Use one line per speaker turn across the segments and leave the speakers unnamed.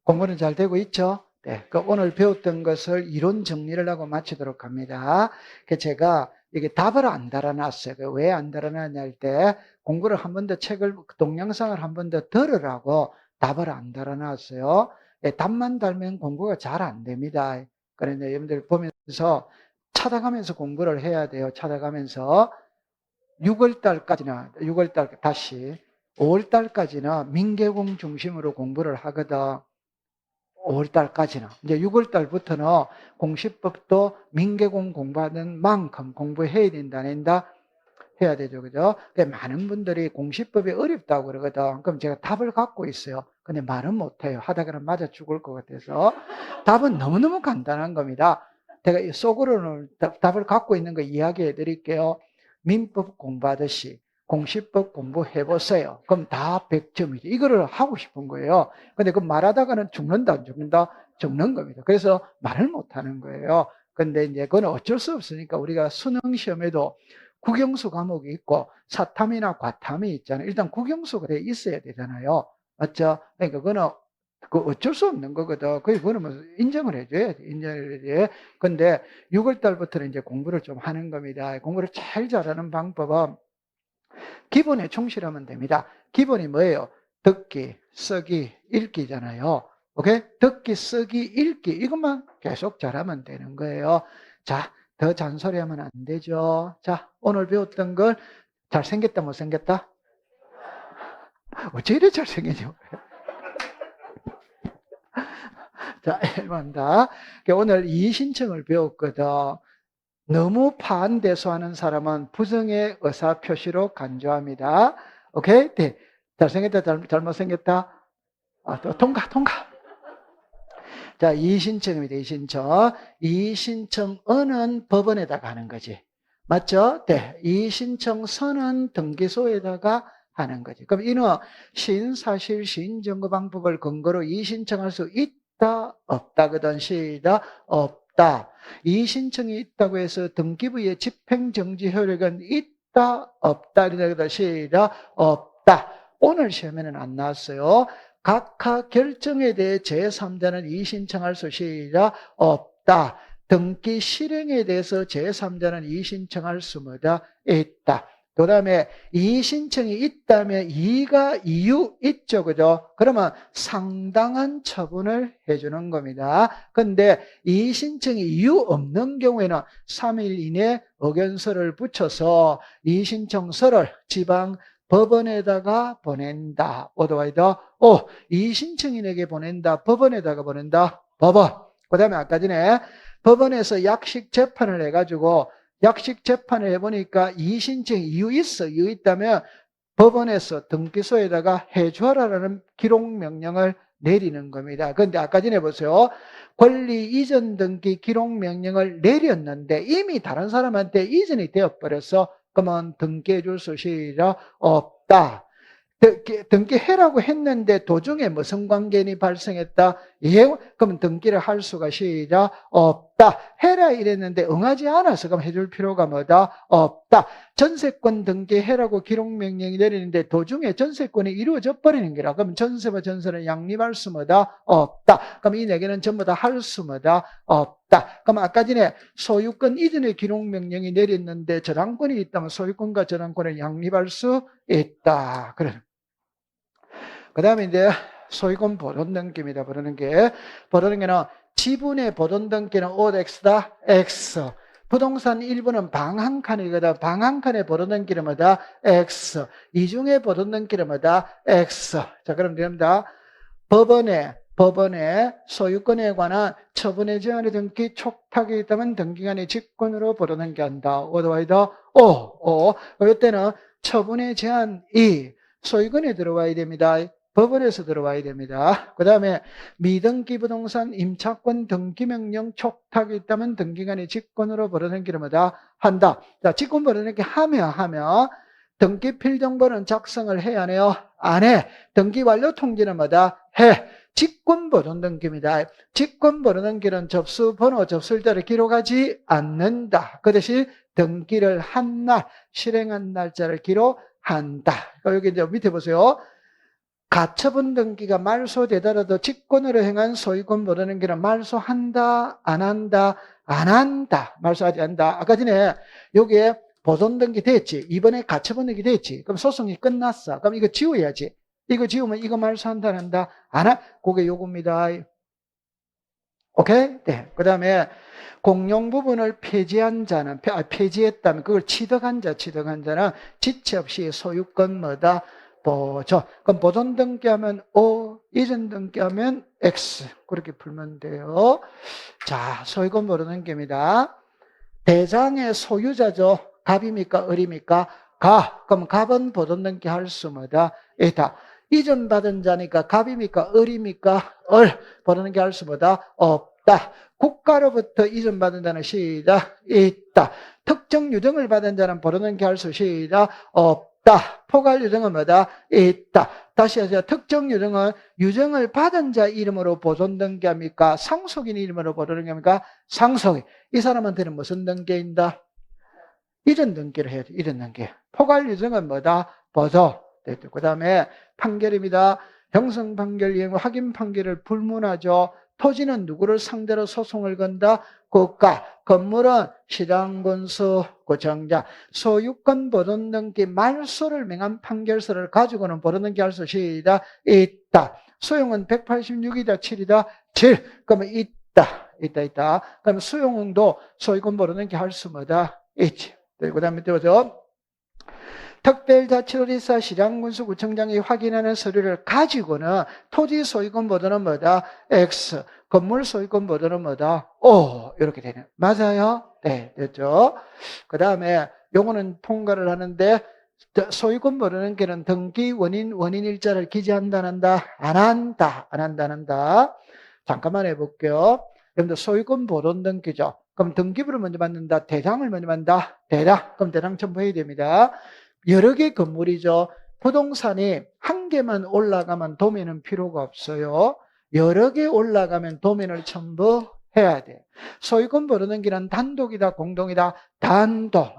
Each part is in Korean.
공부는 잘 되고 있죠? 네. 그 오늘 배웠던 것을 이론 정리를 하고 마치도록 합니다. 그 제가 이게 답을 안 달아놨어요. 왜 안 달아놨냐 할 때 공부를 한 번 더 동영상을 한 번 더 들으라고 답을 안 달아놨어요. 예, 답만 달면 공부가 잘 안 됩니다. 그런데 여러분들 보면서 찾아가면서 공부를 해야 돼요. 찾아가면서 6월달 다시 5월달까지는 민계공 중심으로 공부를 하거든. 5월달까지는. 이제 6월달부터는 공시법도 민계공 공부하는 만큼 공부해야 된다, 안 된다? 해야 되죠. 그죠? 많은 분들이 공시법이 어렵다고 그러거든. 그럼 제가 답을 갖고 있어요. 근데 말은 못해요. 하다가는 맞아 죽을 것 같아서. 답은 너무너무 간단한 겁니다. 제가 속으로는 답을 갖고 있는 거 이야기해 드릴게요. 민법 공부하듯이 공시법 공부해 보세요. 그럼 다 100점이죠. 이거를 하고 싶은 거예요. 근데 그 말하다가는 죽는다, 안 죽는다? 죽는 겁니다. 그래서 말을 못 하는 거예요. 근데 이제 그건 어쩔 수 없으니까 우리가 수능 시험에도 국영수 과목이 있고 사탐이나 과탐이 있잖아요. 일단 국영수가 돼 있어야 되잖아요. 맞죠? 그러니까 그거는 어쩔 수 없는 거거든. 그거는 뭐 인정을 해줘야 돼. 인정을 해줘야 돼. 근데 6월 달부터는 이제 공부를 좀 하는 겁니다. 공부를 잘 잘하는 방법은 기본에 충실하면 됩니다. 기본이 뭐예요? 듣기, 쓰기, 읽기잖아요. 오케이? 듣기, 쓰기, 읽기. 이것만 계속 잘하면 되는 거예요. 자, 더 잔소리하면 안 되죠. 자, 오늘 배웠던 걸 잘생겼다, 못생겼다? 어째 이래 잘생기냐? 자, 1번다. 오늘 이의신청을 배웠거든. 너무 반대소하는 사람은 부정의 의사표시로 간주합니다. 오케이? 네. 잘생겼다, 잘못생겼다? 통과. 자, 이의신청입니다. 이의신청은 법원에다가 하는 거지. 맞죠? 네. 이의신청서는 등기소에다가 하는 거지. 그럼 이는 신사실 시인증거 방법을 근거로 이의신청할 수 있다, 없다거든. 시다, 없다. 이의신청이 있다고 해서 등기부의 집행정지 효력은 있다, 없다. 이러거든. 시다, 없다. 오늘 시험에는 안 나왔어요. 각하 결정에 대해 제3자는 이의신청할 수 시작 없다. 등기 실행에 대해서 제3자는 이의신청할 수 뭐다? 있다. 그 다음에 이의신청이 있다면 이유 있죠. 그죠? 그러면 상당한 처분을 해주는 겁니다. 근데 이의신청이 이유 없는 경우에는 3일 이내 의견서를 붙여서 이의신청서를 지방 법원에다가 보낸다. 어드바이더. 이의신청인에게 보낸다. 법원에다가 보낸다. 법원. 그 다음에 아까 전에 법원에서 약식 재판을 해가지고 약식 재판을 해보니까 이의신청 이유 있다면 법원에서 등기소에다가 해주어라라는 기록명령을 내리는 겁니다. 그런데 아까 전에 보세요. 권리 이전 등기 기록명령을 내렸는데 이미 다른 사람한테 이전이 되어버려서 그러면 등기해 줄 수시가 없다. 등기해라고 했는데 도중에 무슨 관계인이 발생했다? 예, 그럼 등기를 할 수가 시작 없다. 해라 이랬는데 응하지 않아서 그럼 해줄 필요가 뭐다? 없다. 전세권 등기해라고 기록명령이 내리는데 도중에 전세권이 이루어져 버리는 거라. 그럼 전세와 전세는 양립할 수 뭐다? 없다. 그럼 이 네 개는 전부 다 할 수 뭐다? 없다. 그럼 아까 전에 소유권 이전에 기록명령이 내렸는데 저당권이 있다면 소유권과 저당권을 양립할 수 있다. 그래. 그 다음에 이제 소유권 보존등기입니다. 보존등기는 지분의 보존등기는 OX다, X. 부동산 일부는 방 한 칸이거든. 방 한 칸의 보존등기는 뭐다? X. 이중의 보존등기는 뭐다? X. 자, 그럼 됩니다. 법원에 소유권에 관한 처분의 제한의 등기 촉탁이 있다면 등기관의 직권으로 보존등기한다. 오더와이더 이때는 처분의 제한이 소유권에 들어와야 됩니다. 법원에서 들어와야 됩니다. 그 다음에 미등기 부동산 임차권 등기명령 촉탁이 있다면 등기관의 직권으로 보존등기를 뭐다? 한다. 자, 직권 보존등기 하면 등기 필정본은 작성을 해야 하네요? 안 해. 등기 완료 통지는 뭐다? 해. 직권 보존등기입니다. 직권 보존등기는 접수번호, 접수일자를 기록하지 않는다. 그 대신 등기를 한 날, 실행한 날짜를 기록한다. 여기 이제 밑에 보세요. 가처분 등기가 말소되더라도 직권으로 행한 소유권 보존 등기는 말소한다, 안 한다, 안 한다, 말소하지 않는다. 아까 전에 여기에 보존 등기 됐지. 이번에 가처분 등기 됐지. 그럼 소송이 끝났어. 그럼 이거 지워야지. 이거 지우면 이거 말소한다, 안 한다, 안 하? 그게 요겁니다. 오케이? 네. 그 다음에 공용 부분을 폐지한 자는, 폐지했다면 그걸 취득한 자는 지체 없이 소유권 뭐다? 보존. 그럼 보존 등기하면 O, 이전 등기하면 X. 그렇게 풀면 돼요. 자, 소유권 보존 등기입니다. 대장의 소유자죠. 갑입니까? 을입니까? 가. 그럼 갑은 보존 등기 할 수 뭐다? 있다. 이전 받은 자니까 갑입니까? 을입니까? 을. 보존 등기 할 수 뭐다? 없다. 국가로부터 이전 받은 자는 시작. 있다. 특정 유증을 받은 자는 보존 등기 할 수 시작. 없다. 포괄 유증은 뭐다? 있다. 다시 하자. 특정 유증은 유증을 받은 자 이름으로 보존 등기합니까? 상속인 이름으로 보존 등기합니까? 상속인. 이 사람한테는 무슨 등기인다? 이전 등기를 해야 돼. 이전 등기. 포괄 유증은 뭐다? 보존. 그 다음에 판결입니다. 형성 판결 이행 확인 판결을 불문하죠. 토지는 누구를 상대로 소송을 건다? 국가. 건물은 시장군수 구청장. 소유권 보존 등기 말소를 명한 판결서를 가지고는 보존 등기 할 수 있다. 수용은 186이다, 7이다, 7. 그러면 있다. 그러면 수용도 소유권 보존 등기 할 수 뭐다? 있지. 그 다음에 또죠. 특별자치도지사 시장군수구청장이 확인하는 서류를 가지고는 토지 소유권 보존은 뭐다? X. 건물 소유권 보존은 뭐다? O. 이렇게 되네. 맞아요? 네, 됐죠? 그 다음에 요거는 통과를 하는데 소유권 보존 등기는 등기 원인 일자를 기재한다, 안 한다? 안 한다. 잠깐만 해볼게요. 여러분들 소유권 보존 등기죠. 그럼 등기부를 먼저 받는다? 대장을 먼저 받는다? 그럼 대장 첨부해야 됩니다. 여러 개 건물이죠. 부동산이 한 개만 올라가면 도면은 필요가 없어요. 여러 개 올라가면 도면을 첨부해야 돼. 소유권 보존 등기는 단독이다, 공동이다?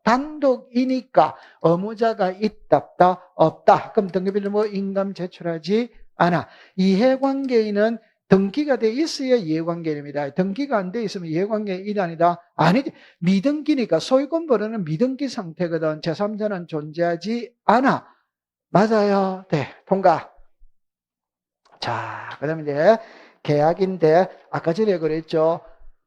단독이니까 의무자가 있다, 없다. 그럼 등기부를 인감 제출하지 않아. 이해관계인은 등기가 돼 있어야 이해관계입니다. 등기가 안 돼 있으면 이해관계인이 아니다? 아니지. 미등기니까 소유권 보존은 미등기 상태거든. 제3자는 존재하지 않아. 맞아요. 네, 통과. 자, 그 다음에 이제 계약인데 아까 전에 그랬죠.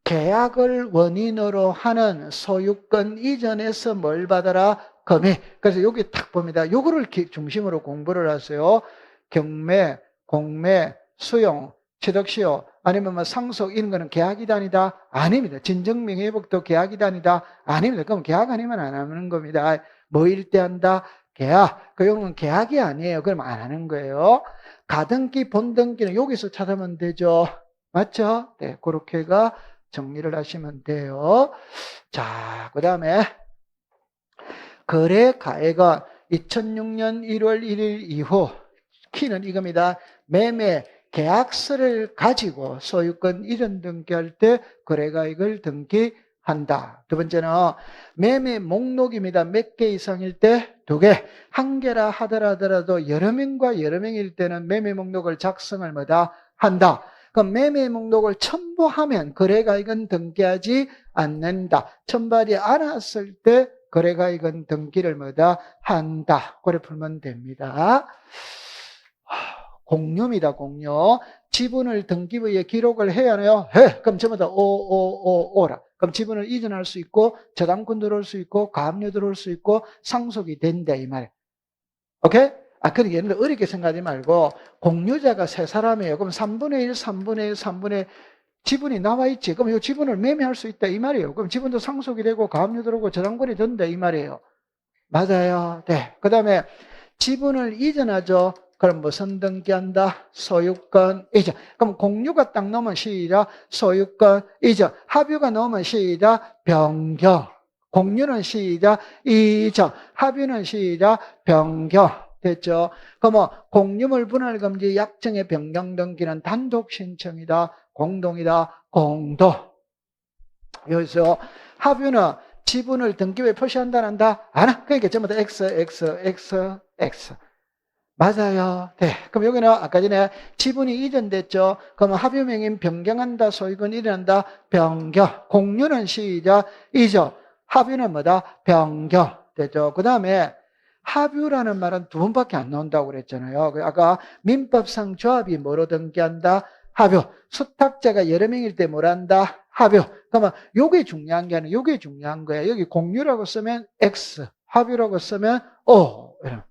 계약을 원인으로 하는 소유권 이전에서 뭘 받아라? 금이. 그래서 여기 딱 봅니다. 요거를 중심으로 공부를 하세요. 경매, 공매, 수용, 취득시효, 아니면 뭐 상속 이런 거는 계약이다 아니다? 아닙니다. 진정명예회복도 계약이다 아니다? 아닙니다. 그럼 계약 아니면 안 하는 겁니다. 뭐일 때 한다? 계약. 그 용어는 계약이 아니에요. 그럼 안 하는 거예요. 가등기, 본등기는 여기서 찾으면 되죠. 맞죠? 네, 그렇게가 정리를 하시면 돼요. 자, 그 다음에 거래 가액은 2006년 1월 1일 이후 키는 이겁니다. 매매 계약서를 가지고 소유권 이전 등기할 때 거래가액을 등기한다. 두 번째는 매매 목록입니다. 몇 개 이상일 때 2개. 한 개라 하더라도 여러 명과 여러 명일 때는 매매 목록을 작성을 뭐다? 한다. 그럼 매매 목록을 첨부하면 거래가액은 등기하지 않는다. 첨부하지 않았을 때 거래가액은 등기를 뭐다? 한다. 그래 풀면 됩니다. 공유입니다, 공유. 지분을 등기부에 기록을 해야 하나요? 해. 그럼 전부 다 오라. 그럼 지분을 이전할 수 있고, 저당권 들어올 수 있고, 가압류 들어올 수 있고, 상속이 된다, 이 말. 오케이? 그러니까 예를 들어 어렵게 생각하지 말고, 공유자가 세 사람이에요. 그럼 3분의 1, 3분의 1, 3분의 1, 지분이 나와 있지. 그럼 이 지분을 매매할 수 있다, 이 말이에요. 그럼 지분도 상속이 되고, 가압류 들어오고, 저당권이 된다, 이 말이에요. 맞아요. 네. 그 다음에 지분을 이전하죠. 그럼 무슨 등기한다? 소유권 이전. 그럼 공유가 딱 넣으면 시작. 소유권 이전. 합유가 넣으면 시작. 변경. 공유는 시작. 이전. 합유는 시작. 변경. 됐죠? 그럼 공유물 분할 금지 약정의 변경 등기는 단독 신청이다. 공동이다. 공동. 여기서 합유는 지분을 등기부에 표시한다, 안 한다? 안 하. 그러니까 전부 다 X. 맞아요. 네. 그럼 여기는 아까 전에 지분이 이전됐죠. 그러면 합유명인 변경한다, 소유권 일어난다, 변경. 공유는 시작, 이전. 합유는 뭐다? 변경. 됐죠. 그 다음에 합유라는 말은 두 번밖에 안 나온다고 그랬잖아요. 아까 민법상 조합이 뭐로 등기한다? 합유. 수탁자가 여러 명일 때 뭐란다? 합유. 그러면 요게 중요한 게 아니라 요게 중요한 거예요. 여기 공유라고 쓰면 X, 합유라고 쓰면 O. 이런.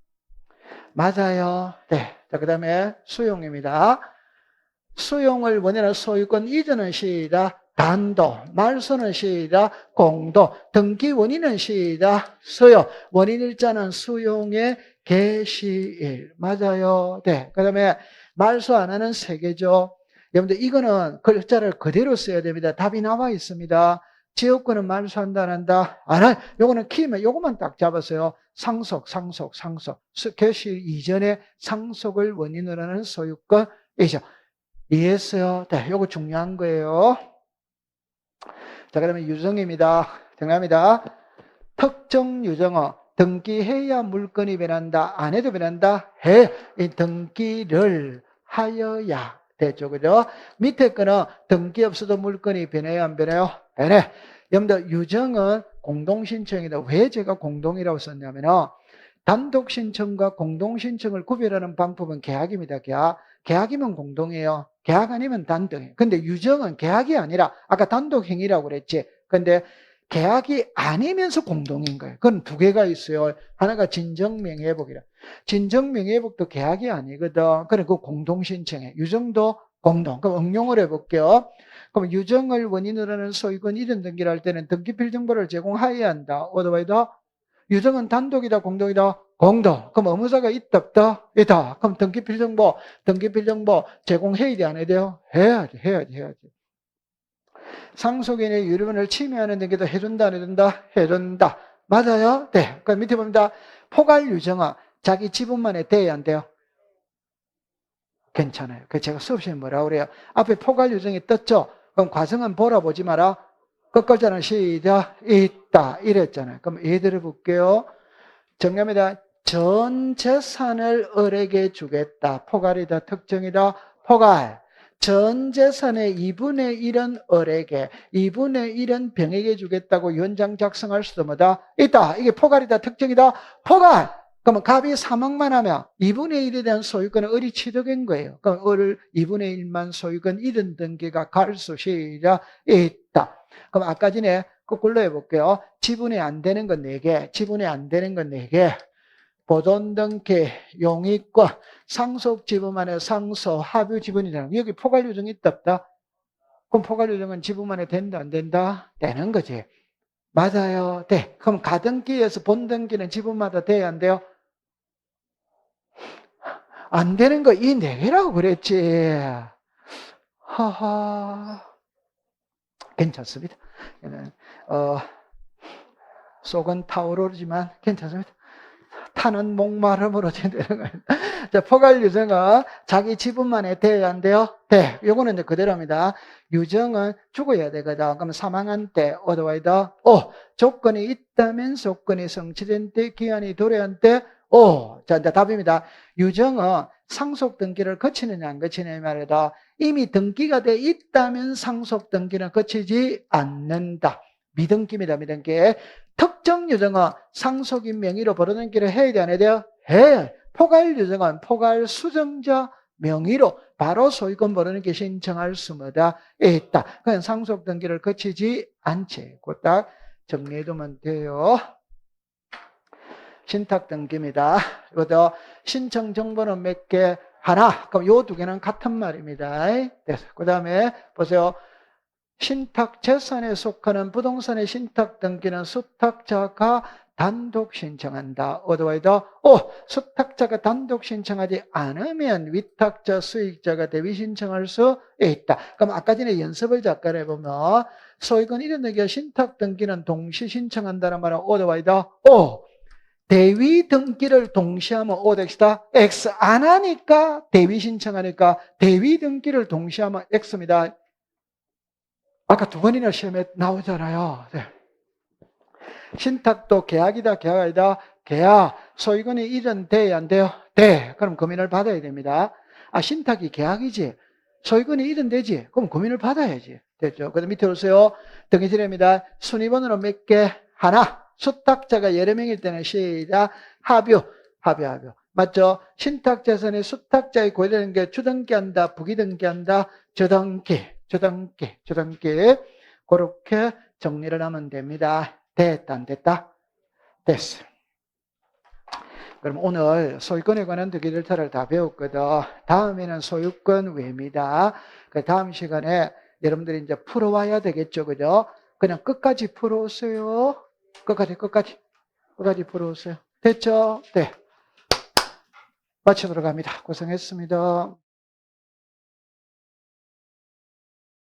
맞아요. 네. 자, 그 다음에 수용입니다. 수용을 원인한 소유권 이전은 시작, 단도, 말소는 시작, 공도, 등기 원인은 시작, 수용, 원인일자는 수용의 개시일. 맞아요. 네. 그 다음에 말소 안 하는 세 개죠. 여러분들 이거는 글자를 그대로 써야 됩니다. 답이 나와 있습니다. 지역권은 말소한다, 안 한다? 안 할. 요거는 키면 요거만 딱 잡았어요. 상속. 개시 이전에 상속을 원인으로 하는 소유권이죠. 이해했어요? 네, 요거 중요한 거예요. 자, 그 다음에 유정입니다. 정답입니다. 특정 유정어. 등기해야 물건이 변한다. 안 해도 변한다. 해. 이 등기를 하여야. 됐죠. 그죠? 밑에 거는 등기 없어도 물건이 변해요? 안 변해요? 변해. 여러분들, 유정은 공동신청이다. 왜 제가 공동이라고 썼냐면은, 단독신청과 공동신청을 구별하는 방법은 계약입니다. 계약이면 공동이에요. 계약 아니면 단독이에요. 근데 유정은 계약이 아니라, 아까 단독행위라고 그랬지. 근데 계약이 아니면서 공동인 거예요. 그건 두 개가 있어요. 하나가 진정명예회복이라. 진정명예회복도 계약이 아니거든. 그래, 그 공동신청에. 유정도 공동. 그럼 응용을 해볼게요. 그럼 유정을 원인으로 하는 소유권 이전 등기를 할 때는 등기필 정보를 제공하여야 한다. 어드바이더. 유정은 단독이다, 공동이다? 공동. 그럼 의무사가 있다, 없다? 있다. 그럼 등기필 정보 제공해야 돼, 안 해야 돼요? 해야지. 상속인의 유류분을 침해하는 등기도 해준다, 안 해준다? 해준다. 맞아요? 네. 그럼 밑에 봅니다. 포괄 유정은 자기 지분만에 돼야 안 돼요? 괜찮아요. 그 제가 수업시에 뭐라고 그래요? 앞에 포괄 유정이 떴죠? 그럼 과정은 보지 마라. 끝글자는 시작, 있다. 이랬잖아요. 그럼 예를 들어 볼게요. 정답입니다. 전 재산을 을에게 주겠다. 포괄이다, 특정이다, 포괄. 전 재산의 2분의 1은 을에게, 2분의 1은 병에게 주겠다고 연장 작성할 수도 뭐다? 있다. 이게 포괄이다, 특정이다, 포괄. 그러면 갑이 사망만 하면 2분의 1에 대한 소유권은 을이 취득인 거예요. 그럼 을 2분의 1만 소유권 잃은 등기가 갈 수 시작 있다. 그럼 아까 전에 거꾸로 해볼게요. 지분이 안 되는 건 4개, 지분이 안 되는 건 4개. 보존 등기, 용의권, 상속 지분만의 상속, 합유 지분이라는 여기 포괄 유정이 있다, 없다? 그럼 포괄 유정은 지분만에 된다, 안 된다? 되는 거지. 맞아요. 네. 그럼 가등기에서 본등기는 지분마다 돼야 안 돼요? 안 되는 거 이 4개라고 그랬지. 하하. 괜찮습니다. 속은 타오르지만 괜찮습니다. 타는 목마름으로 되는 거예요. 자, 포괄 유정은 자기 지분만에 돼야 안 돼요? 돼. 요거는 이제 그대로입니다. 유정은 죽어야 되거든. 그럼 사망한 때, 어드와이더, 조건이 있다면 조건이 성취된 때, 기한이 도래한 때, 자, 이제 답입니다. 유정은 상속 등기를 거치느냐, 안 거치느냐 말이다. 이미 등기가 돼 있다면 상속 등기는 거치지 않는다. 미등기입니다, 미등기. 특정 유정은 상속인 명의로 벌어등기를 해야 돼, 안 해야 돼요? 해. 포괄 유정은 포괄 수정자 명의로 바로 소유권 벌어등기 신청할 수마다 있다. 그냥 상속 등기를 거치지 않지. 그 딱 정리해두면 돼요. 신탁 등기입니다. 이것도 신청 정보는 몇 개? 하나. 그럼 요 2개는 같은 말입니다. 그 다음에 보세요. 신탁 재산에 속하는 부동산의 신탁 등기는 수탁자가 단독 신청한다. 어드와이더, 수탁자가 단독 신청하지 않으면 위탁자, 수익자가 대위 신청할 수 있다. 그럼 아까 전에 연습을 잠깐 해보면 소유권 이전 등기와 신탁 등기는 동시 신청한다는 말은 어드와이더, 대위 등기를 동시하면 O 덱시다. X 안 하니까 대위 신청하니까 대위 등기를 동시하면 X입니다. 아까 2번이나 시험에 나오잖아요. 네. 신탁도 계약이다, 계약 아니다? 계약. 소유권이 일은 돼야 안 돼요? 돼. 그럼 금인을 받아야 됩니다. 신탁이 계약이지. 소유권이 일은 되지. 그럼 금인을 받아야지. 됐죠? 그 다음 밑에 오세요. 등기지례입니다. 순위번호는 몇 개? 하나. 수탁자가 여러 명일 때는 시작. 합유. 맞죠? 신탁자산의 수탁자의 고유되는 게 주등기한다, 부기등기한다, 저등기. 그렇게 정리를 하면 됩니다. 됐다, 안 됐다? 됐어. 그럼 오늘 소유권에 관한 등기질서를 다 배웠거든. 다음에는 소유권 외입니다. 그 다음 시간에 여러분들이 이제 풀어와야 되겠죠, 그죠? 그냥 끝까지 풀어오세요. 끝까지 풀어오세요. 됐죠? 네. 마치도록 합니다. 고생했습니다.